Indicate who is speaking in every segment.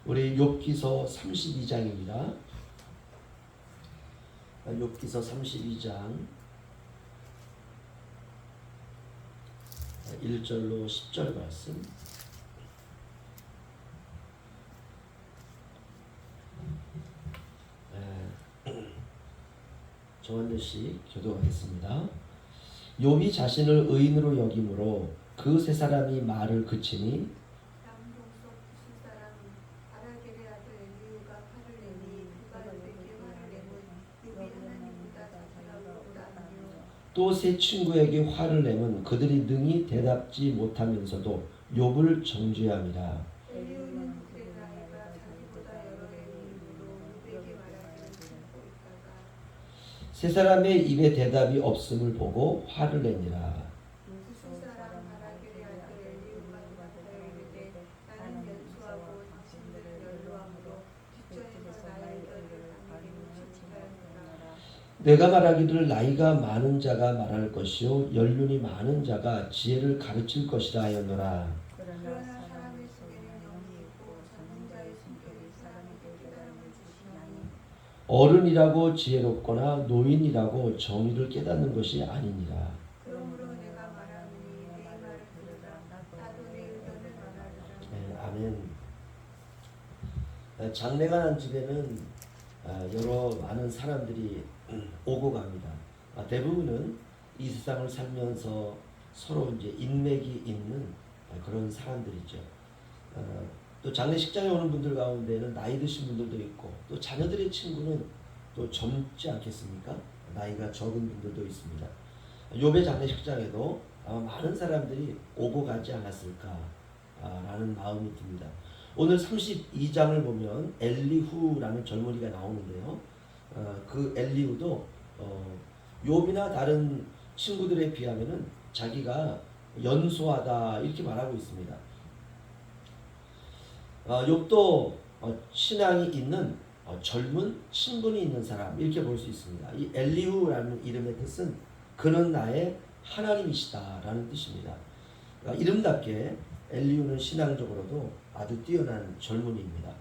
Speaker 1: 우리 욥기서 32장입니다. 욥기서 32장 1절로 10절 말씀. 조한대씨 교도하겠습니다. 욥이 자신을 의인으로 여김으로 그 세 사람이 말을 그치니 또 세 친구에게 화를 내면 그들이 능히 대답지 못하면서도 욥을 정죄함이라. 세 사람의 입에 대답이 없음을 보고 화를 내니라. 내가 말하기를 나이가 많은 자가 말할 것이요 연륜이 많은 자가 지혜를 가르칠 것이라 하였노라. 어른이라고 지혜롭거나 노인이라고 정의를 깨닫는 것이 아니니라. 아멘. 장래가 난 집에는 여러 많은 사람들이 오고 갑니다. 대부분은 이 세상을 살면서 서로 이제 인맥이 있는 그런 사람들이죠. 또 장례식장에 오는 분들 가운데는 나이 드신 분들도 있고 또 자녀들의 친구는 또 젊지 않겠습니까? 나이가 적은 분들도 있습니다. 욥의 장례식장에도 아마 많은 사람들이 오고 가지 않았을까라는 마음이 듭니다. 오늘 32장을 보면 엘리후라는 젊은이가 나오는데요. 그 엘리후도 욥이나 다른 친구들에 비하면은 자기가 연소하다 이렇게 말하고 있습니다. 욥도 신앙이 있는 젊은 신분이 있는 사람 이렇게 볼 수 있습니다. 이 엘리후라는 이름의 뜻은 그는 나의 하나님이시다라는 뜻입니다. 이름답게 엘리후는 신앙적으로도 아주 뛰어난 젊은이입니다.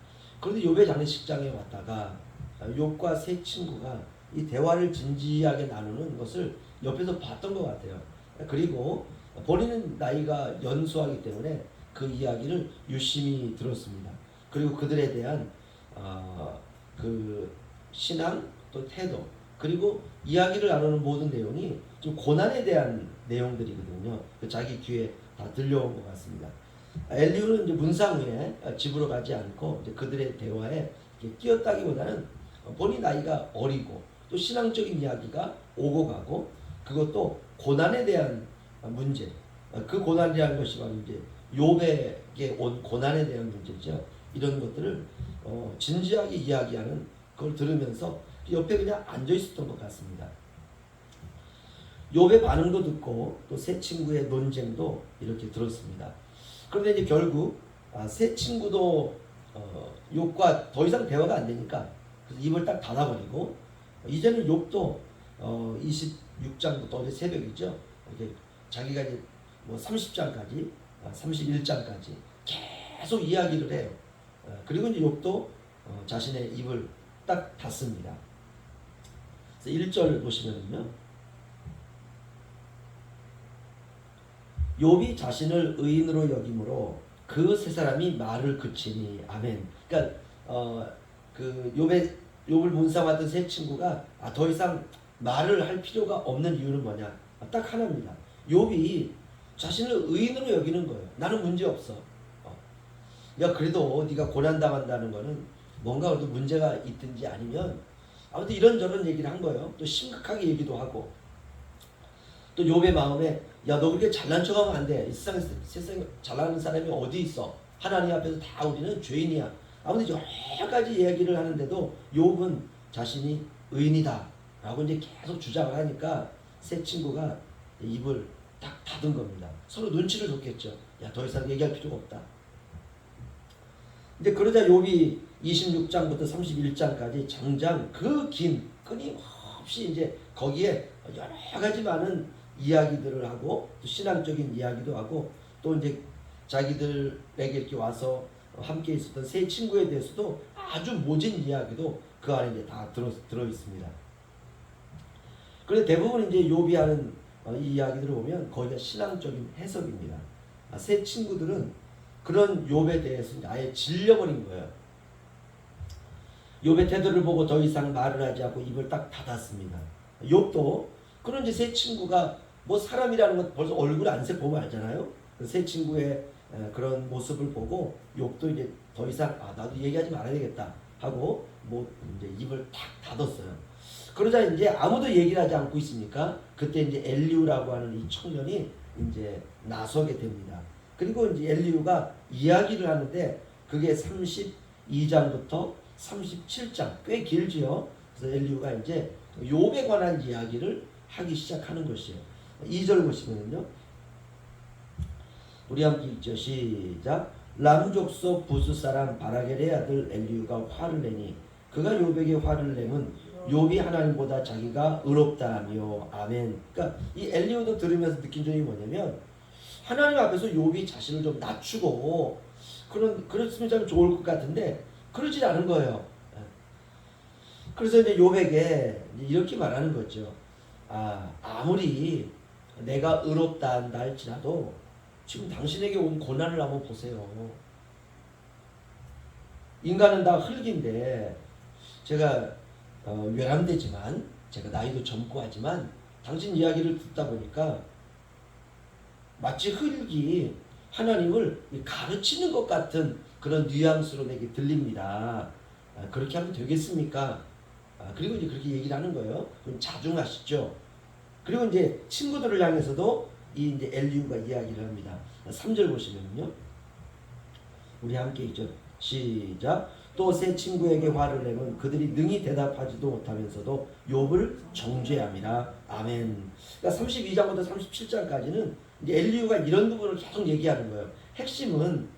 Speaker 1: 그런데 욥의 장례식장에 왔다가 욥과 세 친구가 이 대화를 진지하게 나누는 것을 옆에서 봤던 것 같아요. 그리고 본인은 나이가 연소하기 때문에 그 이야기를 유심히 들었습니다. 그리고 그들에 대한 그 신앙 또 태도 그리고 이야기를 나누는 모든 내용이 좀 고난에 대한 내용들이거든요. 자기 귀에 다 들려온 것 같습니다. 엘리후는 이제 문상 후에 집으로 가지 않고 이제 그들의 대화에 끼었다기보다는 본인 나이가 어리고 또 신앙적인 이야기가 오고 가고 그것도 고난에 대한 문제, 그 고난이라는 것이 바로 이제 욥에게 온 고난에 대한 문제죠. 이런 것들을 진지하게 이야기하는 그걸 들으면서 옆에 그냥 앉아 있었던 것 같습니다. 욥의 반응도 듣고 또 세 친구의 논쟁도 이렇게 들었습니다. 그런데 이제 결국 세 친구도 욥과 더 이상 대화가 안 되니까 입을 딱 닫아버리고 이제는 욥도 26장부터 어제 새벽이죠. 이렇게 자기가 이제 뭐 30장까지 31장까지 계속 이야기를 해요. 그리고 이제 욥도 자신의 입을 딱 닫습니다. 그래서 1절 보시면요. 욥이 자신을 의인으로 여김으로 그 세 사람이 말을 그치니 아멘. 그러니까 그 욥을 문상하던 세 친구가 더 이상 말을 할 필요가 없는 이유는 뭐냐? 딱 하나입니다. 욥이 자신을 의인으로 여기는 거예요. 나는 문제 없어. 야 그래도 네가 고난 당한다는 거는 뭔가 그래도 문제가 있든지 아니면 아무튼 이런저런 얘기를 한 거예요. 또 심각하게 얘기도 하고 또 욥의 마음에 야 너 그렇게 잘난 척하면 안 돼. 이 세상에 잘나는 사람이 어디 있어. 하나님 앞에서 다 우리는 죄인이야. 아무튼 여러 가지 이야기를 하는데도 욥은 자신이 의인이다 라고 이제 계속 주장을 하니까 세 친구가 입을 딱 닫은 겁니다. 서로 눈치를 줬겠죠. 야 더 이상 얘기할 필요가 없다. 근데 그러자 욥이 26장부터 31장까지 장장 그 긴 끊임없이 이제 거기에 여러 가지 많은 이야기들을 하고 또 신앙적인 이야기도 하고 또 이제 자기들에게 이렇게 와서 함께 있었던 세 친구에 대해서도 아주 모진 이야기도 그 안에 이제 다 들어 있습니다. 그런데 대부분 이제 욥이 하는 이 이야기들을 보면 거의 다 신앙적인 해석입니다. 세 친구들은 그런 욥에 대해서 아예 질려버린 거예요. 욥의 태도를 보고 더 이상 말을 하지 않고 입을 딱 닫았습니다. 욥도 그런 이제 세 친구가 뭐 사람이라는 건 벌써 얼굴 안색 보면 알잖아요. 세 친구의 그런 모습을 보고 욥도 이제 더 이상 나도 얘기하지 말아야 되겠다 하고 뭐 이제 입을 탁 닫았어요. 그러자 이제 아무도 얘기를 하지 않고 있으니까 그때 이제 엘리우라고 하는 이 청년이 이제 나서게 됩니다. 그리고 이제 엘리우가 이야기를 하는데 그게 32장부터 37장 꽤 길지요. 그래서 엘리우가 이제 욥에 관한 이야기를 하기 시작하는 것이에요. 2절 보시면요. 우리 함께 읽죠. 시작. 람족소 부스 사람 바라겔의 아들 엘리우가 화를 내니 그가 욥에게 화를 내면 욥이 하나님보다 자기가 의롭다며. 아멘. 그러니까 이 엘리우도 들으면서 느낀 점이 뭐냐면 하나님 앞에서 욥이 자신을 좀 낮추고 그랬으면 참 좋을 것 같은데 그러지 않은 거예요. 그래서 이제 욥에게 이렇게 말하는 거죠. 아무리 내가 의롭다 한다 할지라도 지금 당신에게 온 고난을 한번 보세요. 인간은 다 흙인데 제가 외람되지만 제가 나이도 젊고 하지만 당신 이야기를 듣다 보니까 마치 흙이 하나님을 가르치는 것 같은 그런 뉘앙스로 내게 들립니다. 그렇게 하면 되겠습니까? 그리고 이제 그렇게 얘기를 하는 거예요. 그럼 자중하시죠. 그리고 이제 친구들을 향해서도 이 이제 엘리우가 이야기를 합니다. 3절 보시면요. 우리 함께 읽죠. 시작. 또 세 친구에게 화를 내면 그들이 능히 대답하지도 못하면서도 욥을 정죄함이라. 아멘. 그러니까 32장부터 37장까지는 이제 엘리우가 이런 부분을 계속 얘기하는 거예요. 핵심은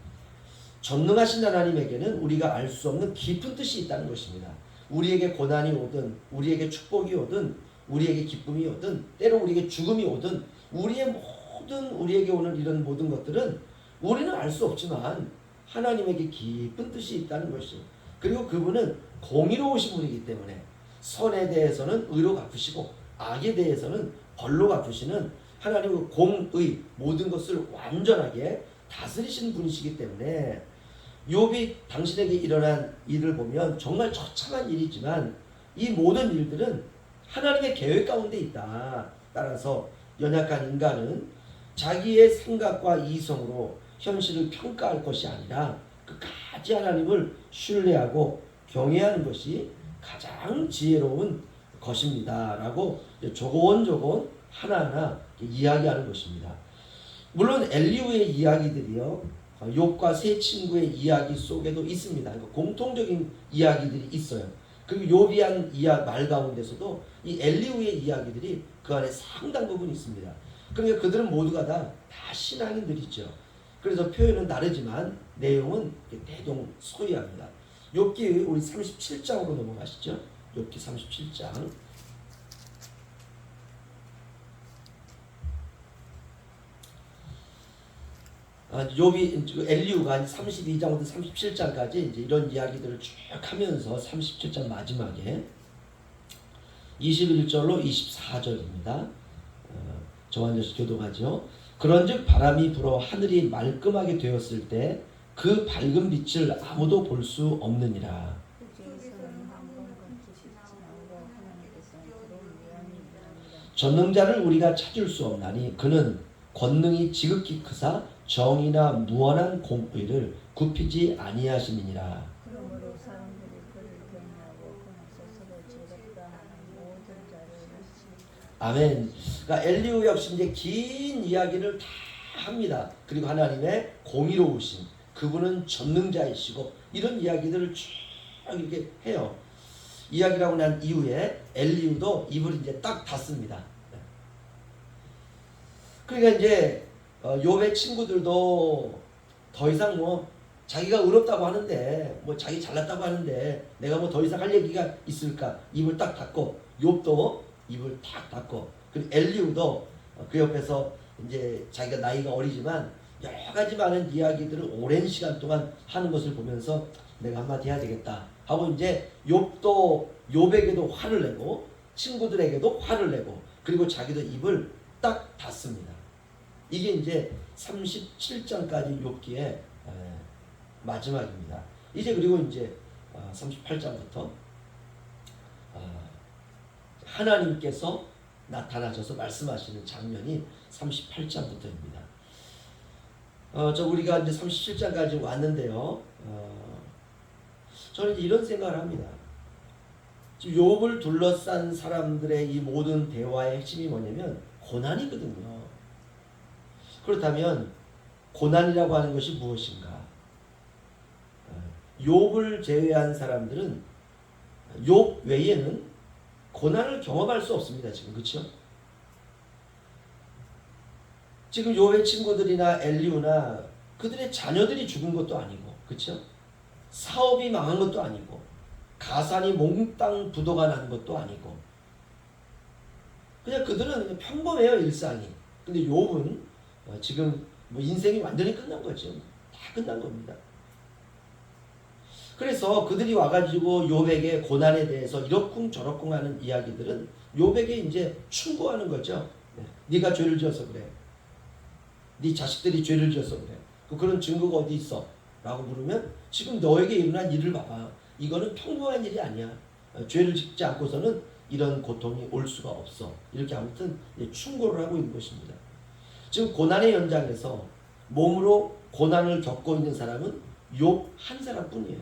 Speaker 1: 전능하신 하나님에게는 우리가 알 수 없는 깊은 뜻이 있다는 것입니다. 우리에게 고난이 오든 우리에게 축복이 오든 우리에게 기쁨이 오든 때로 우리에게 죽음이 오든 우리에게 오는 이런 모든 것들은 우리는 알 수 없지만 하나님에게 깊은 뜻이 있다는 것이에요. 그리고 그분은 공의로우신 분이기 때문에 선에 대해서는 의로 갚으시고 악에 대해서는 벌로 갚으시는 하나님의 공의 모든 것을 완전하게 다스리시는 분이시기 때문에 욥이 당신에게 일어난 일을 보면 정말 처참한 일이지만 이 모든 일들은 하나님의 계획 가운데 있다. 따라서 연약한 인간은 자기의 생각과 이성으로 현실을 평가할 것이 아니라 끝까지 하나님을 신뢰하고 경외하는 것이 가장 지혜로운 것입니다. 라고 조곤조곤 하나하나 이야기하는 것입니다. 물론 엘리우의 이야기들이요, 욥과 세 친구의 이야기 속에도 있습니다. 그러니까 공통적인 이야기들이 있어요. 그리고 욥이 한 말 가운데서도 이 엘리우의 이야기들이 그 안에 상당 부분 있습니다. 그러니까 그들은 모두가 다 신앙인들이죠. 그래서 표현은 다르지만 내용은 대동소이합니다. 욥기 우리 37장으로 넘어가시죠. 욥기 37장. 엘리우가 32장부터 37장까지 이제 이런 이야기들을 쭉 하면서 37장 마지막에 21절로 24절입니다. 저와 앉아서 교독하죠. 그런즉 바람이 불어 하늘이 말끔하게 되었을 때 그 밝은 빛을 아무도 볼 수 없느니라. 전능자를 우리가 찾을 수 없나니 그는 권능이 지극히 크사 정의나 무한한 공의를 굽히지 아니하심이니라.
Speaker 2: 그러므로 사람들이 그를 경외하고 그는 스스로 지혜롭다 하는 모든 자를
Speaker 1: 아멘. 그러니까 엘리우 역시 이제 긴 이야기를 다 합니다. 그리고 하나님의 공의로우심, 그분은 전능자이시고 이런 이야기들을 쭉 이렇게 해요. 이야기를 하고 난 이후에 엘리우도 입을 이제 딱 닫습니다. 그러니까 이제 욥의 친구들도 더 이상 뭐 자기가 의롭다고 하는데 뭐 자기 잘났다고 하는데 내가 뭐 더 이상 할 얘기가 있을까? 입을 딱 닫고 욥도 입을 딱 닫고 그리고 엘리우도 그 옆에서 이제 자기가 나이가 어리지만 여러 가지 많은 이야기들을 오랜 시간 동안 하는 것을 보면서 내가 한마디 해야 되겠다 하고 이제 욥도 욥에게도 화를 내고 친구들에게도 화를 내고 그리고 자기도 입을 딱 닫습니다. 이게 이제 37장까지 욥기의 마지막입니다. 이제 그리고 이제 38장부터 하나님께서 나타나셔서 말씀하시는 장면이 38장부터입니다. 우리가 이제 37장까지 왔는데요. 저는 이런 생각을 합니다. 지금 욥을 둘러싼 사람들의 이 모든 대화의 핵심이 뭐냐면 고난이거든요. 그렇다면 고난이라고 하는 것이 무엇인가? 욥을 제외한 사람들은 욥 외에는 고난을 경험할 수 없습니다. 지금 그렇죠? 지금 욥의 친구들이나 엘리후나 그들의 자녀들이 죽은 것도 아니고 그렇죠? 사업이 망한 것도 아니고 가산이 몽땅 부도가 난 것도 아니고 그냥 그들은 그냥 평범해요. 일상이. 근데 욥은 지금 뭐 인생이 완전히 끝난 거죠. 다 끝난 겁니다. 그래서 그들이 와가지고 욥에게 고난에 대해서 이러쿵 저러쿵 하는 이야기들은 욥에게 이제 충고하는 거죠. 네가 죄를 지어서 그래. 네 자식들이 죄를 지어서 그래. 그런 증거가 어디 있어? 라고 물으면 지금 너에게 일어난 일을 봐봐. 이거는 평범한 일이 아니야. 죄를 짓지 않고서는 이런 고통이 올 수가 없어. 이렇게 아무튼 충고를 하고 있는 것입니다. 지금 고난의 현장에서 몸으로 고난을 겪고 있는 사람은 욥 한 사람뿐이에요.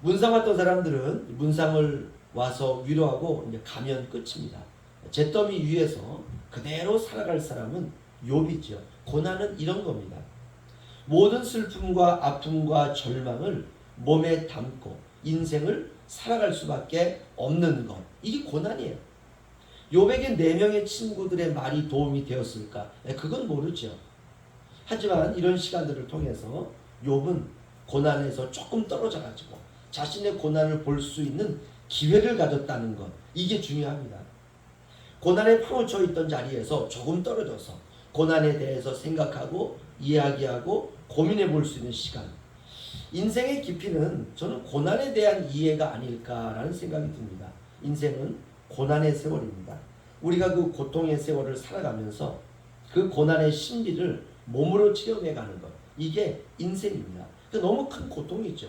Speaker 1: 문상 왔던 사람들은 문상을 와서 위로하고 이제 가면 끝입니다. 잿더미 위에서 그대로 살아갈 사람은 욥이죠. 고난은 이런 겁니다. 모든 슬픔과 아픔과 절망을 몸에 담고 인생을 살아갈 수밖에 없는 것. 이게 고난이에요. 욥에게 4명의 친구들의 말이 도움이 되었을까? 그건 모르죠. 하지만 이런 시간들을 통해서 욥은 고난에서 조금 떨어져 가지고 자신의 고난을 볼 수 있는 기회를 가졌다는 것. 이게 중요합니다. 고난에 파묻혀 있던 자리에서 조금 떨어져서 고난에 대해서 생각하고 이야기하고 고민해 볼 수 있는 시간. 인생의 깊이는 저는 고난에 대한 이해가 아닐까라는 생각이 듭니다. 인생은 고난의 세월입니다. 우리가 그 고통의 세월을 살아가면서 그 고난의 신비를 몸으로 체험해 가는 것. 이게 인생입니다. 너무 큰 고통이죠.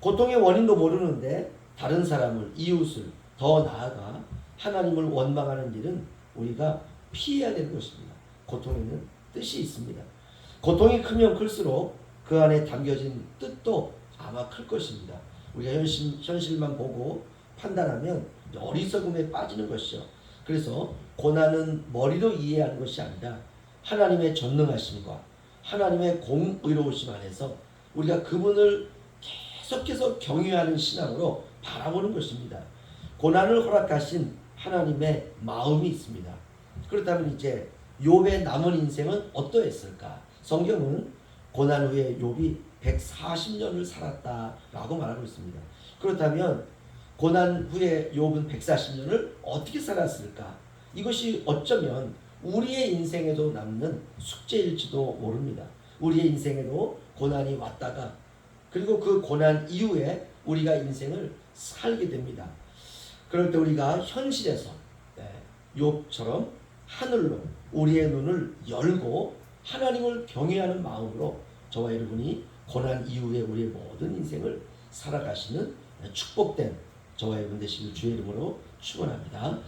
Speaker 1: 고통의 원인도 모르는데 다른 사람을, 이웃을, 더 나아가 하나님을 원망하는 일은 우리가 피해야 되는 것입니다. 고통에는 뜻이 있습니다. 고통이 크면 클수록 그 안에 담겨진 뜻도 아마 클 것입니다. 우리가 현실만 보고 판단하면 어리석음에 빠지는 것이죠. 그래서 고난은 머리로 이해하는 것이 아니라 하나님의 전능하심과 하나님의 공의로우심 안에서 우리가 그분을 계속해서 경외하는 신앙으로 바라보는 것입니다. 고난을 허락하신 하나님의 마음이 있습니다. 그렇다면 이제 욥의 남은 인생은 어떠했을까? 성경은 고난 후에 욥이 140년을 살았다라고 말하고 있습니다. 그렇다면 고난 후에 욥은 140년을 어떻게 살았을까? 이것이 어쩌면 우리의 인생에도 남는 숙제일지도 모릅니다. 우리의 인생에도 고난이 왔다가 그리고 그 고난 이후에 우리가 인생을 살게 됩니다. 그럴 때 우리가 현실에서 욥처럼 하늘로 우리의 눈을 열고 하나님을 경외하는 마음으로 저와 여러분이 고난 이후에 우리의 모든 인생을 살아가시는 축복된 저와 여러분 되시길 주의 이름으로 축원합니다.